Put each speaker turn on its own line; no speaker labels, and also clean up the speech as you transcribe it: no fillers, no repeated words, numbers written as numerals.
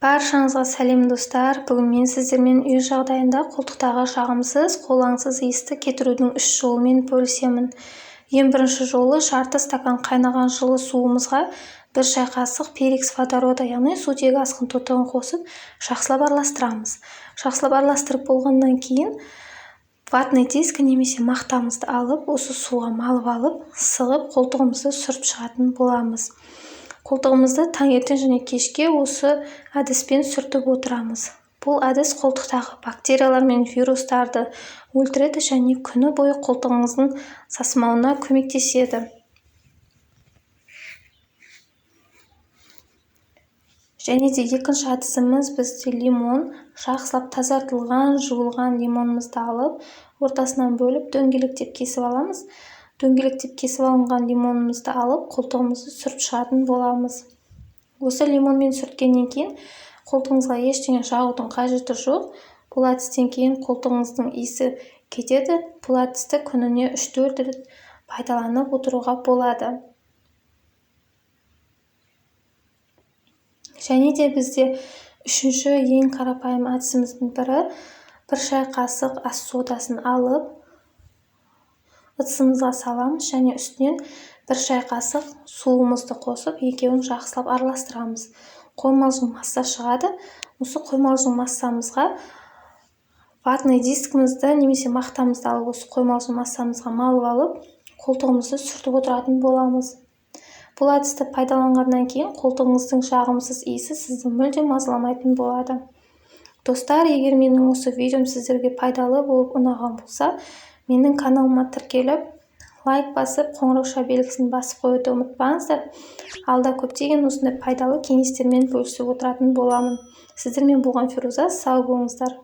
Баршаңызға сәлем достар. Бүгін мен сіздермен үй жағдайында қолтықтағы жағымсыз, қолаңсыз иісті кетірудің 3 жолымен бөлісемін. Ең бірінші жолы жарты стакан қайнаған жылы суымызға 1 шай қасық перекс водорода, яғни сутегі асқын тотығын қосып, жақсылап араластырамыз. Жақсылап араластырып болғаннан кейін ватный диск немесе мақтамызды алып, осы суға малып алып, сығып қолтығымызды сүріп шығатын боламыз. Қолтығымызды таңертең және кешке осы әдіспен сүртіп отырамыз. Бұл әдіс қолтықтағы бактериялар мен вирустарды өлтіреді және күні бойы қолтығыңыздың сасымауына көмектеседі. Және де екінші әдісіміз бізде лимон, жақсылап тазартылған, жуылған лимонымызды алып, ортасынан бөліп дөңгелектеп кесіп аламыз. Дөңгелектеп кесіп алынған лимонымызды алып, қолтығымызды сүріп шығатын боламыз. Осы лимонмен сүрткеннен кейін қолтығыңызға ештеңе жағудың қажеті жоқ. Бұл әдістен кейін қолтығыңыздың иісі кетеді. Бұл әдісті күніне 3-4 рет пайдаланып отыруға болады. Және де бізде үшінші ең қарапайым әдісіміздің бірі 1 шай қасық ас содасын алып, ыдысымызға саламыз және үстінен 1 шай қасық суымызды қосып, екеуін жақсылап араластырамыз. Қоймалжың масса шығады. Осы қоймалжың массамызға ватный дискімізді немесе мақтамызды алып, осы қоймалжың массамызға малып алып, қолтығымызды сүртіп отыратын боламыз. Бұл әдісті пайдаланғаннан кейін қолтығыңыздың жағымсыз иісі сізді мүлдем мазаламайтын болады. Достар, егер менің осы видеом сіздерге пайдалы болып ұнаған болса, менің каналыма тіркеліп, лайк басып, қоңырауша белгісін басып қоюды ұмытпаңыздар. Алда көптеген осындай пайдалы кеңестермен бөлісіп отыратын боламын. Сіздермен болған Фируза, сау болыңыздар.